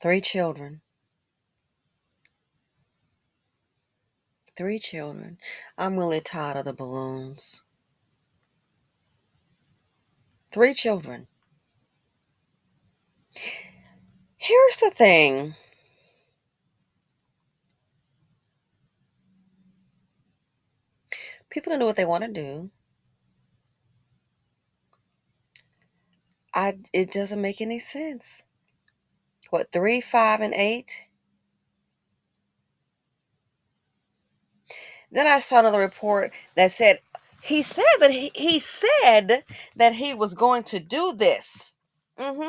3 children. 3 children. I'm really tired of the balloons. 3 children. Here's the thing. People can do what they want to do. It doesn't make any sense. What, 3, 5, and 8? Then I saw another report that said he said that he was going to do this. Hmm.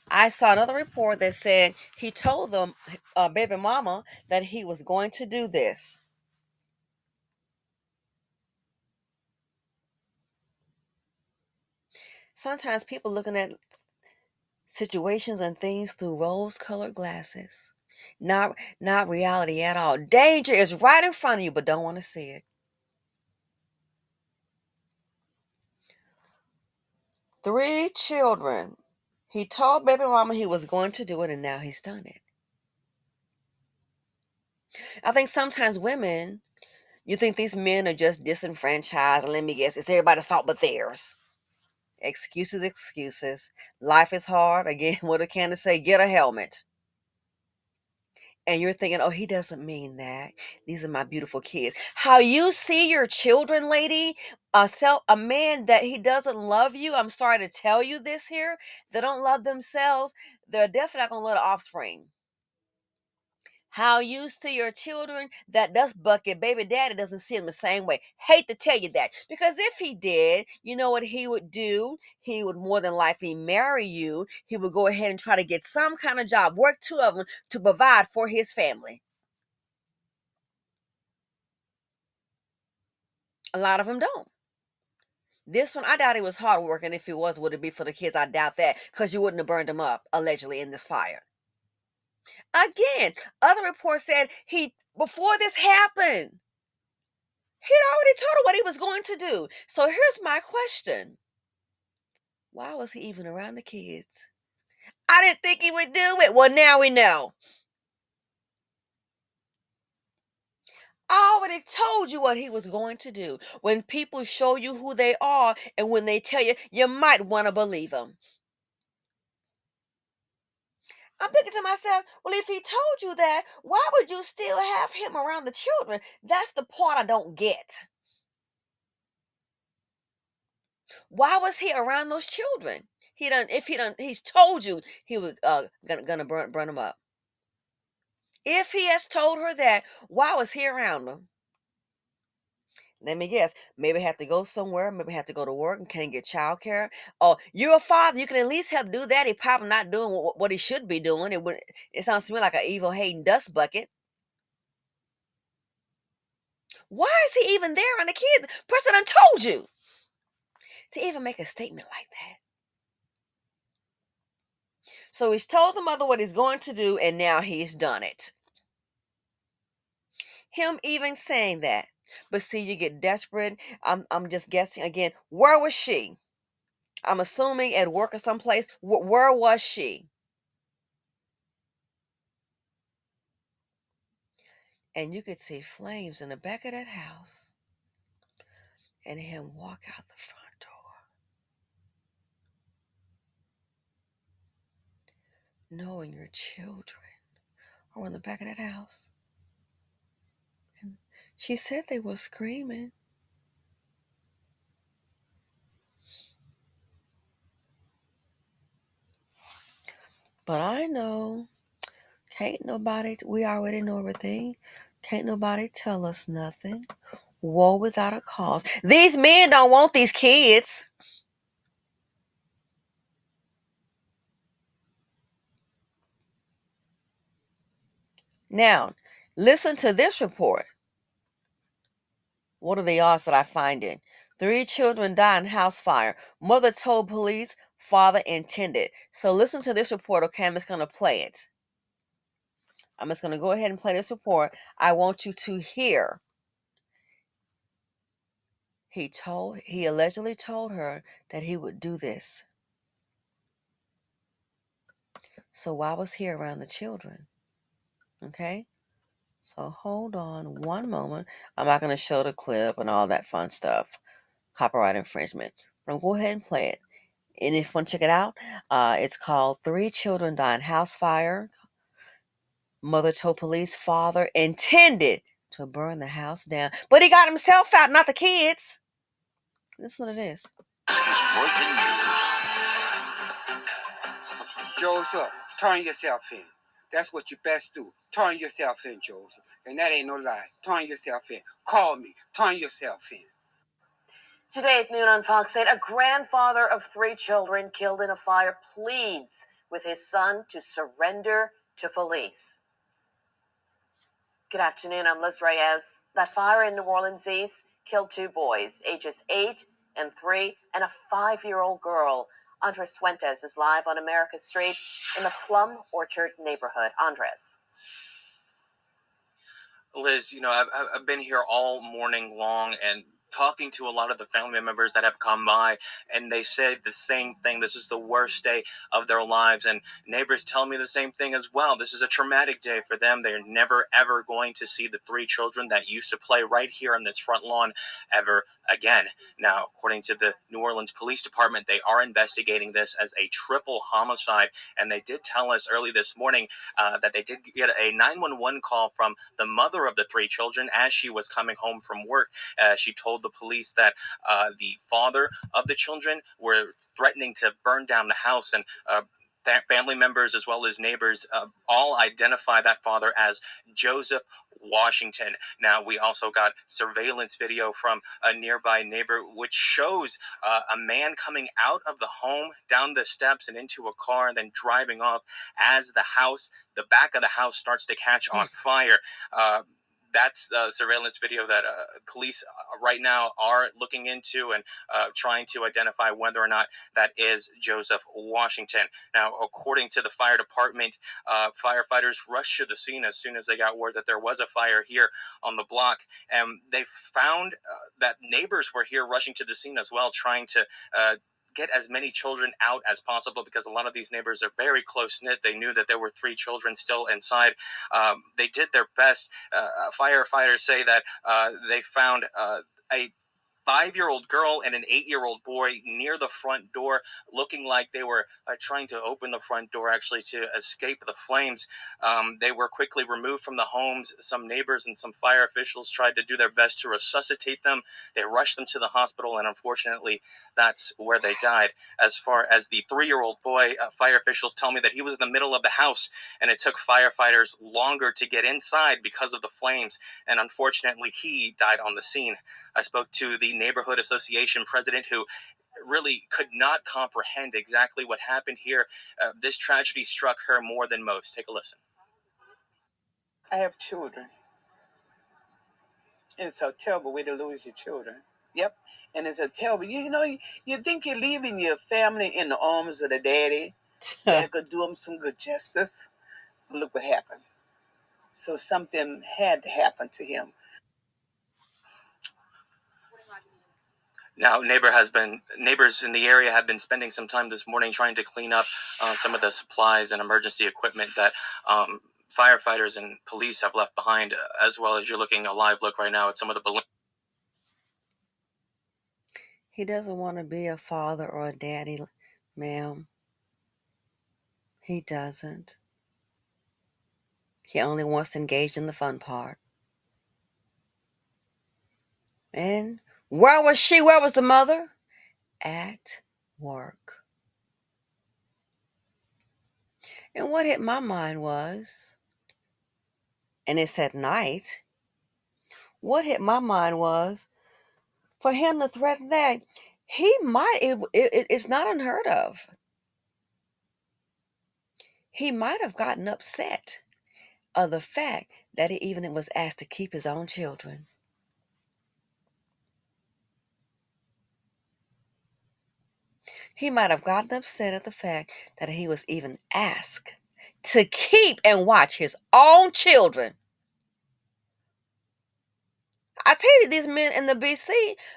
I saw another report that said he told them, baby mama, that he was going to do this. Sometimes people looking at situations and things through rose-colored glasses. Not reality at all. Danger is right in front of you, but don't want to see it. 3 children. He told baby mama he was going to do it, and now he's done it. I think sometimes women, you think these men are just disenfranchised, and let me guess, it's everybody's fault but theirs. Excuses, excuses. Life is hard. Again, what did Candace say? Get a helmet. And you're thinking, oh, he doesn't mean that. These are my beautiful kids. How you see your children, lady, a man that he doesn't love you. I'm sorry to tell you this here. They don't love themselves. They're definitely not going to love the offspring. How you see your children, that dust bucket baby daddy doesn't see them the same way. Hate to tell you that. Because if he did, you know what he would do? He would more than likely marry you. He would go ahead and try to get some kind of job, work 2 of them to provide for his family. A lot of them don't. This one, I doubt he was hardworking. If he was, would it be for the kids? I doubt that, because you wouldn't have burned him up, allegedly, in this fire. Again, other reports said before this happened, he'd already told her what he was going to do. So here's my question. Why was he even around the kids? I didn't think he would do it. Well, now we know. I already told you what he was going to do. When people show you who they are and when they tell you, you might want to believe them. I'm thinking to myself, well, if he told you that, why would you still have him around the children? That's the part I don't get. Why was he around those children? He's told you he was gonna burn them up. If he has told her that, why was he around them? Let me guess. Maybe have to go somewhere. Maybe have to go to work and can't get childcare. Oh, you're a father. You can at least help do that. He probably not doing what he should be doing. It sounds to me like an evil hating dust bucket. Why is he even there on the kids? Person done told you to even make a statement like that. So he's told the mother what he's going to do, and now he's done it. Him even saying that. But see, you get desperate. I'm just guessing again. Where was she? I'm assuming at work or someplace. Where was she? And you could see flames in the back of that house and him walk out the front door, knowing your children are in the back of that house. And she said they were screaming. But I know, we already know everything. Can't nobody tell us nothing. War without a cause. These men don't want these kids. Now, listen to this report. What are the odds that I find it? 3 children die in house fire. Mother told police, father intended. So listen to this report, okay? I'm just going to play it. I'm just going to go ahead and play this report. I want you to hear. He allegedly told her that he would do this. So why was he around the children? Okay? So hold on one moment. I'm not going to show the clip and all that fun stuff. Copyright infringement. But I'm going to go ahead and play it. And if you want to check it out, it's called Three Children Die in House Fire. Mother told police father intended to burn the house down, but he got himself out, not the kids. Listen to this. Breaking news. Joseph, turn yourself in. That's what you best do. Turn yourself in, Joseph. And that ain't no lie. Turn yourself in. Call me. Turn yourself in. Today at noon on Fox 8, a grandfather of three children killed in a fire pleads with his son to surrender to police. Good afternoon, I'm Liz Reyes. That fire in New Orleans East killed two boys, ages 8 and 3, and a 5-year-old girl. Andres Fuentes is live on America Street in the Plum Orchard neighborhood. Andres. Liz, I've been here all morning long and talking to a lot of the family members that have come by, and they said the same thing. This is the worst day of their lives, and neighbors tell me the same thing as well. This is a traumatic day for them. They're never, ever going to see the three children that used to play right here on this front lawn ever again. Now, according to the New Orleans Police Department, they are investigating this as a triple homicide, and they did tell us early this morning that they did get a 911 call from the mother of the three children as she was coming home from work. She told the police that the father of the children were threatening to burn down the house, and family members as well as neighbors all identify that father as Joseph Washington. Now, we also got surveillance video from a nearby neighbor which shows a man coming out of the home, down the steps and into a car, and then driving off as the back of the house starts to catch on fire. That's the surveillance video that police right now are looking into and trying to identify whether or not that is Joseph Washington. Now, according to the fire department, firefighters rushed to the scene as soon as they got word that there was a fire here on the block. And they found that neighbors were here rushing to the scene as well, trying to get as many children out as possible, because a lot of these neighbors are very close-knit. They knew that there were three children still inside. They did their best. Firefighters say that they found a 5-year-old girl and an 8-year-old boy near the front door, looking like they were trying to open the front door actually to escape the flames. They were quickly removed from the homes. Some neighbors and some fire officials tried to do their best to resuscitate them. They rushed them to the hospital, and unfortunately, that's where they died. As far as the 3-year-old boy, fire officials tell me that he was in the middle of the house, and it took firefighters longer to get inside because of the flames, and unfortunately, he died on the scene. I spoke to the neighborhood association president, who really could not comprehend exactly what happened here. This tragedy struck her more than most. Take a listen. I have children. And it's a terrible way to lose your children. Yep. And it's a terrible, you think you're leaving your family in the arms of the daddy that could do them some good justice. But look what happened. So something had to happen to him. Now, neighbors in the area have been spending some time this morning trying to clean up some of the supplies and emergency equipment that firefighters and police have left behind, as well as you're looking a live look right now at some of the balloons. He doesn't want to be a father or a daddy, ma'am. He doesn't. He only wants to engage in the fun part. And where was she? Where was the mother? At work. And what hit my mind was, and it's at night, what hit my mind was, for him to threaten that, it's not unheard of. He might have gotten upset of the fact that he even was asked to keep his own children. He might have gotten upset at the fact that he was even asked to keep and watch his own children. I tell you, these men in the BC,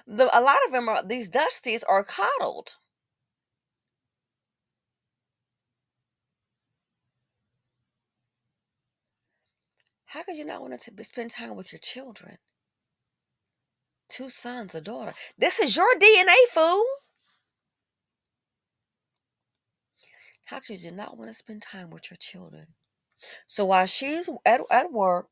a lot of them these Dusties are coddled. How could you not want to spend time with your children? 2 sons, a daughter. This is your DNA, fool. How could you not want to spend time with your children? So while she's at work,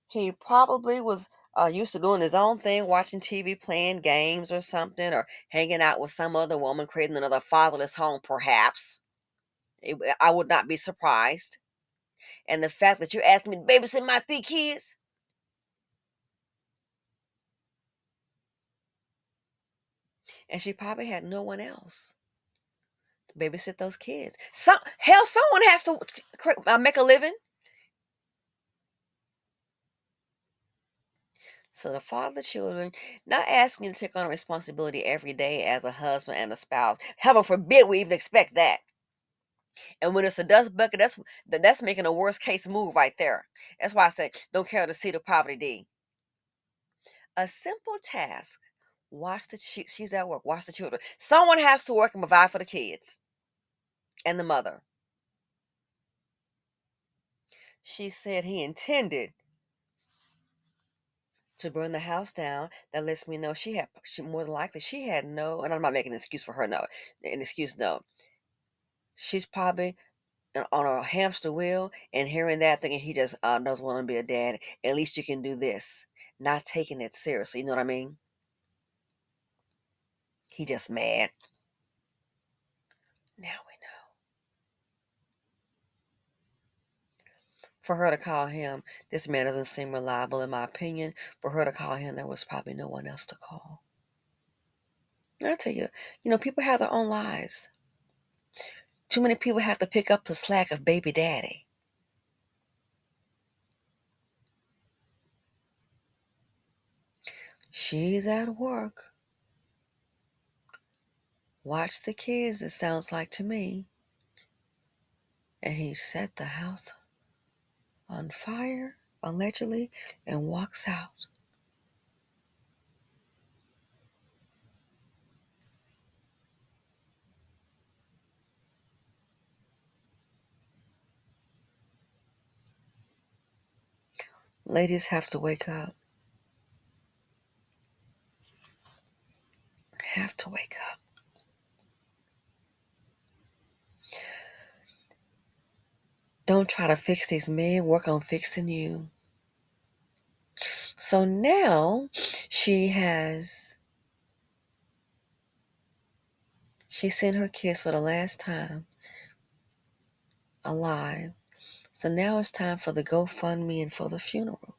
he probably was used to doing his own thing, watching TV, playing games or something, or hanging out with some other woman, creating another fatherless home, perhaps. I would not be surprised. And the fact that you asked me to babysit my 3 kids, and she probably had no one else to babysit those kids. Someone has to make a living. So the father of the children, not asking you to take on a responsibility every day as a husband and a spouse. Heaven forbid we even expect that. And when it's a dust bucket, that's making a worst case move right there. That's why I say don't carry the seed of poverty, D. A simple task. She's at work. Watch the children. Someone has to work and provide for the kids and the mother. She said he intended to burn the house down. That lets me know she more than likely she had no, and I'm not making an excuse for her, no, an excuse, no. She's probably on a hamster wheel and hearing that, thinking he just doesn't want to be a dad. At least you can do this, not taking it seriously. You know what I mean? He just mad. Now we know. For her to call him, this man doesn't seem reliable, in my opinion. For her to call him, there was probably no one else to call. And I tell you, people have their own lives. Too many people have to pick up the slack of baby daddy. She's at work. Watch the kids, it sounds like to me. And he set the house on fire, allegedly, and walks out. Ladies have to wake up. Have to wake up. Don't try to fix these men. Work on fixing you. So now she's seen her kids for the last time alive. So now it's time for the GoFundMe and for the funeral.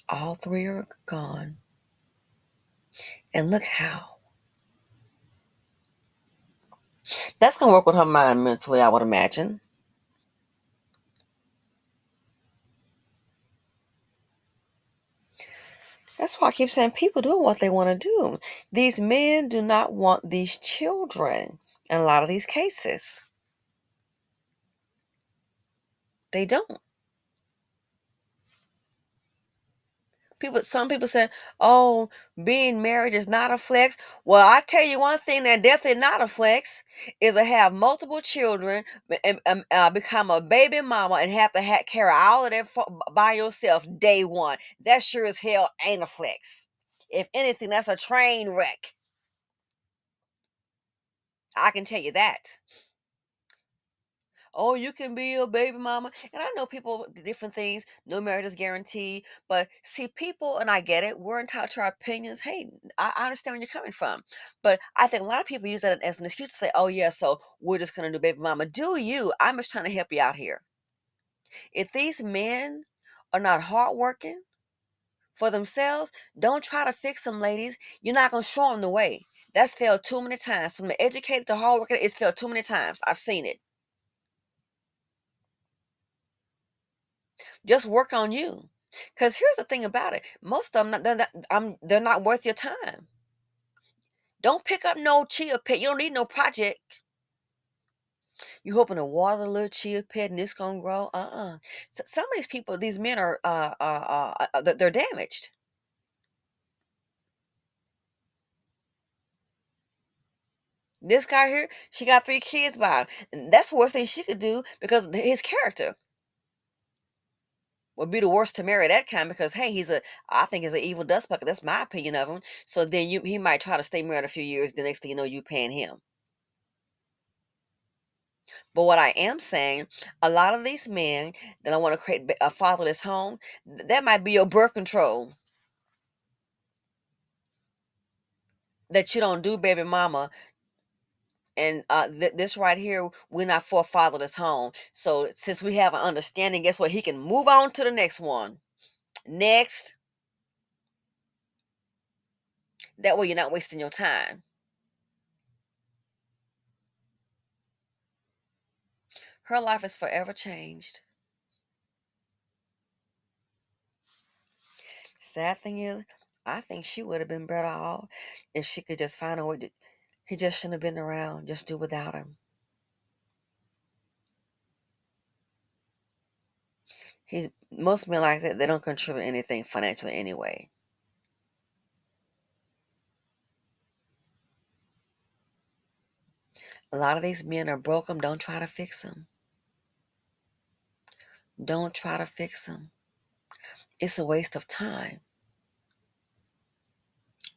All 3 are gone. And look how. That's going to work with her mind mentally, I would imagine. That's why I keep saying people do what they want to do. These men do not want these children in a lot of these cases. They don't. Some people say, "Oh, being married is not a flex." Well, I tell you one thing that definitely not a flex is to have multiple children and become a baby mama and have to carry all of that by yourself day one. That sure as hell ain't a flex. If anything, that's a train wreck. I can tell you that. Oh, you can be a baby mama. And I know people, different things, no marriage is guaranteed. But see, people, and I get it, we're entitled to our opinions. Hey, I understand where you're coming from. But I think a lot of people use that as an excuse to say, oh, yeah, so we're just going to do baby mama. Do you? I'm just trying to help you out here. If these men are not hardworking for themselves, don't try to fix them, ladies. You're not going to show them the way. That's failed too many times. From the educated to hardworking, it's failed too many times. I've seen it. Just work on you. Because here's the thing about it. Most of them, they're not worth your time. Don't pick up no chia pet. You don't need no project. You hoping to water a little chia pet and it's going to grow? So some of these people, these men are, they're damaged. This guy here, she got 3 kids by him. And that's the worst thing she could do because of his character. would be the worst to marry that kind because hey, I think he's an evil dust bucket. That's my opinion of him. So then he might try to stay married a few years. The next thing you know, you paying him. But what I am saying, a lot of these men that I want to create a fatherless home, that might be your birth control. That you don't do, baby mama. And this right here, we're not for a fatherless home. So since we have an understanding, guess what? He can move on to the next one. Next. That way you're not wasting your time. Her life is forever changed. Sad thing is, I think she would have been better off if she could just find a way to. He just shouldn't have been around. Just do without him. Most men like that. They don't contribute anything financially anyway. A lot of these men are broken. Don't try to fix them. Don't try to fix them. It's a waste of time.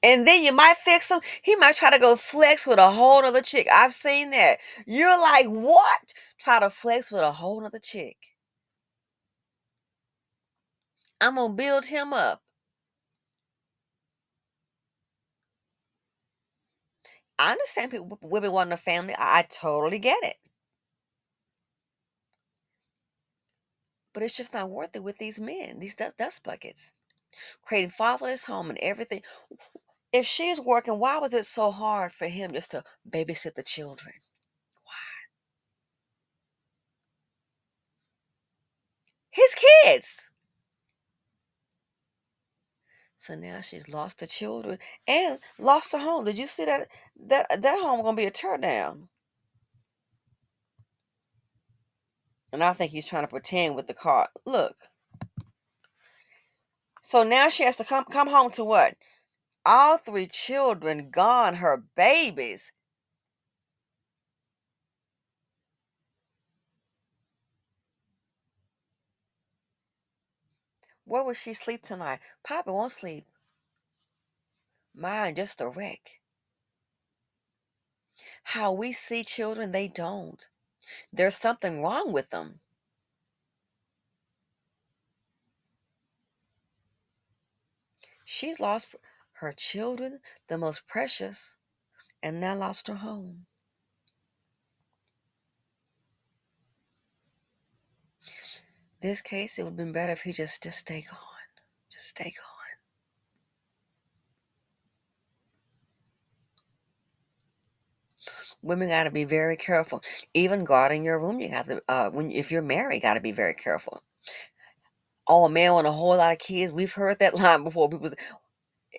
And then you might fix him. He might try to go flex with a whole other chick. I've seen that. You're like, what? Try to flex with a whole other chick. I'm going to build him up. I understand people, women wanting a family. I totally get it. But it's just not worth it with these men, these dust buckets. Creating fatherless home and everything. If she's working, why was it so hard for him just to babysit the children? Why? His kids. So now she's lost the children and lost the home. Did you see that home gonna be a tear down? And I think he's trying to pretend with the car. Look. So now she has to come home to what? All three children gone, her babies. Where will she sleep tonight? Papa won't sleep. Mine just a wreck. How we see children, they don't. There's something wrong with them. She's lost her children, the most precious, and now lost her home. This case, it would have been better if he just stay gone. Just stay gone. Women got to be very careful. Even guarding your room, you have to. If you're married, got to be very careful. Oh, a man want a whole lot of kids. We've heard that line before. People,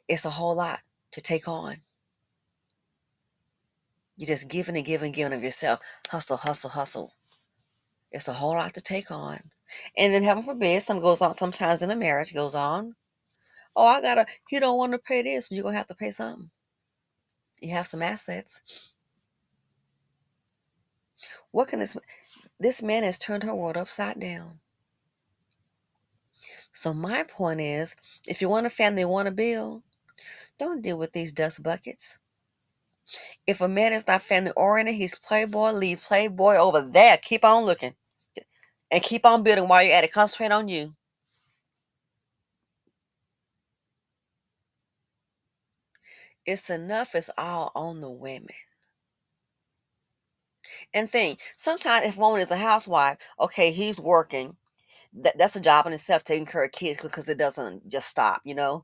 it's a whole lot to take on. You're just giving and giving, giving of yourself. Hustle, hustle, hustle. It's a whole lot to take on. And then heaven forbid, something goes on. Sometimes in a marriage goes on. Oh, he don't want to pay this. You're going to have to pay something. You have some assets. What can this man has turned her world upside down. So my point is, if you want a family, want to build, don't deal with these dust buckets. If a man is not family oriented, he's playboy, leave playboy over there. Keep on looking. And keep on building while you're at it. Concentrate on you. It's enough. It's all on the women. And think, sometimes if a woman is a housewife, okay, he's working. That's a job in itself, taking care of kids, because it doesn't just stop, You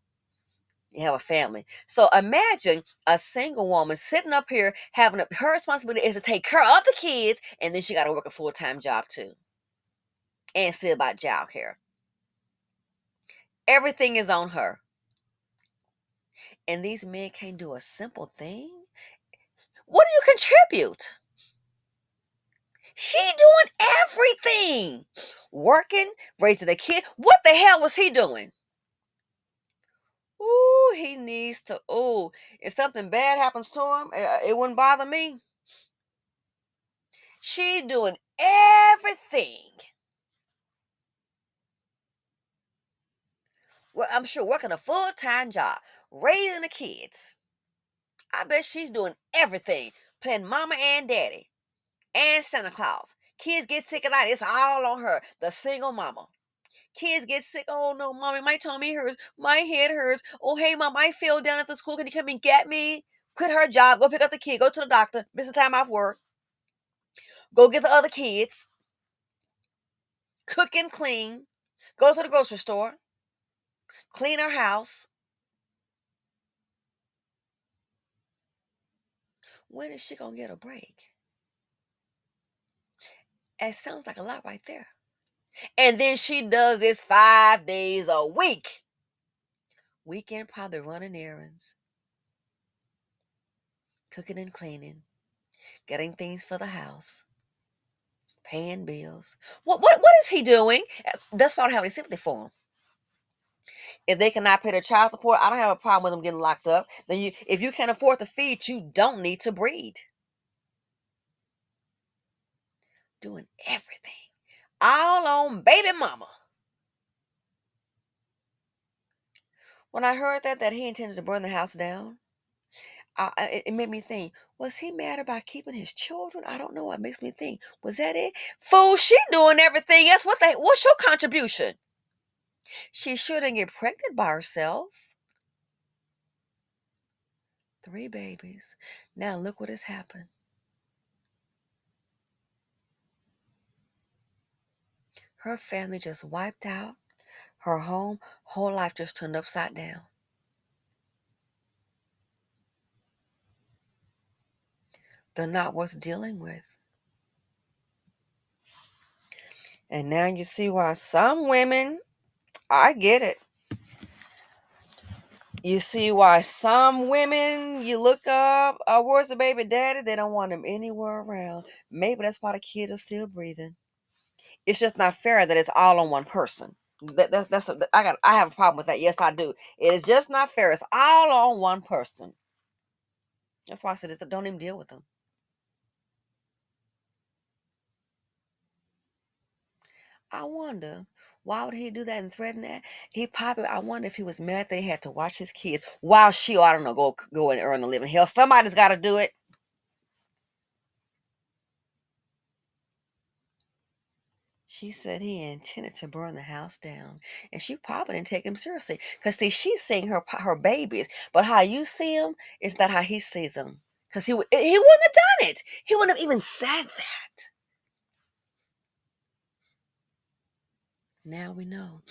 have a family. So imagine a single woman sitting up here having her responsibility is to take care of the kids, and then she got to work a full-time job too. And see about child care. Everything is on her. And these men can't do a simple thing. What do you contribute? She doing everything. Working, raising a kid. What the hell was he doing? Ooh, he needs to. Ooh, if something bad happens to him, it wouldn't bother me. She doing everything. Well, I'm sure working a full-time job, raising the kids. I bet she's doing everything, playing mama and daddy and Santa Claus. Kids get sick at night, it's all on her, the single mama. Kids get sick. Oh no, mommy, my tummy hurts. My head hurts. Oh, hey, mom, I fell down at the school. Can you come and get me? Quit her job. Go pick up the kid. Go to the doctor. Miss the time off work. Go get the other kids. Cook and clean. Go to the grocery store. Clean her house. When is she going to get a break? It sounds like a lot right there. And then she does this 5 days a week. Weekend, probably running errands, cooking and cleaning, getting things for the house, paying bills. What is he doing? That's why I don't have any sympathy for him. If they cannot pay their child support, I don't have a problem with them getting locked up. Then if you can't afford to feed, you don't need to breed. Doing everything. All on baby mama. When I heard that he intended to burn the house down, it made me think, was he mad about keeping his children? I don't know. It makes me think, was that it? Fool, she doing everything else. What's your contribution? She shouldn't get pregnant by herself. 3 babies. Now look what has happened. Her family just wiped out. Her whole life just turned upside down. They're not worth dealing with. And now you see why some women, I get it. You see why some women, you look up, where's the baby daddy? They don't want him anywhere around. Maybe that's why the kids are still breathing. It's just not fair that it's all on one person. I have a problem with that. Yes, I do. It is just not fair. It's all on one person. That's why I said don't even deal with them. I wonder why would he do that and threaten that? I wonder if he was mad that he had to watch his kids while she, I don't know, go and earn a living. Hell, somebody's got to do it. She said he intended to burn the house down, and she probably didn't take him seriously. Cause see, she's seeing her babies, but how you see them is not how he sees them. Cause he wouldn't have done it. He wouldn't have even said that. Now we know.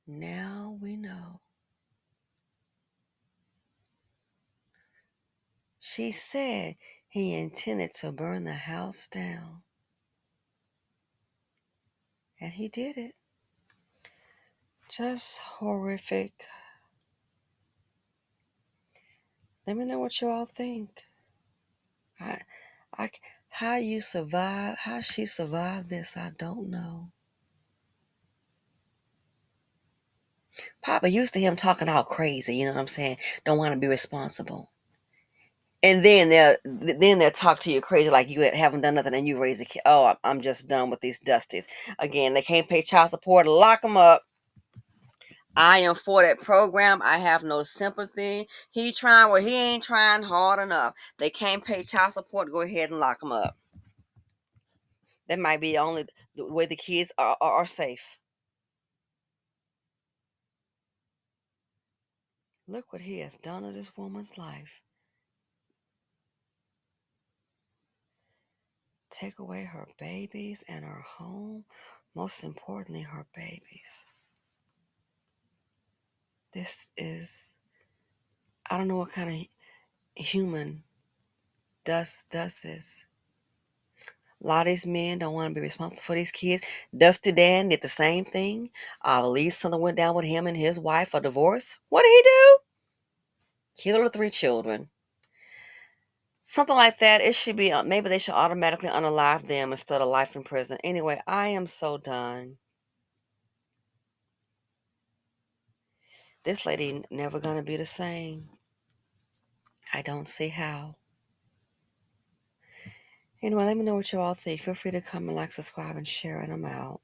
Now we know. She said he intended to burn the house down. And he did it. Just horrific. Let me know what you all think. I, how she survived this, I don't know. Probably used to him talking all crazy, you know what I'm saying? Don't want to be responsible. And then they'll talk to you crazy like you haven't done nothing and you raise a kid. Oh, I'm just done with these dusties. Again, they can't pay child support. Lock them up. I am for that program. I have no sympathy. He ain't trying hard enough. They can't pay child support. Go ahead and lock them up. That might be only the way the kids are safe. Look what he has done to this woman's life. Take away her babies and her home. Most importantly, her babies. This is, I don't know what kind of human does this. A lot of these men don't want to be responsible for these kids. Dusty Dan did the same thing. I believe something went down with him and his wife, a divorce. What did he do? Killed the 3 children. Something like that. It should be, maybe they should automatically unalive them instead of life in prison. Anyway, I am so done. This lady never going to be the same. I don't see how. Anyway, let me know what you all think. Feel free to comment, like, subscribe, and share, and I'm out.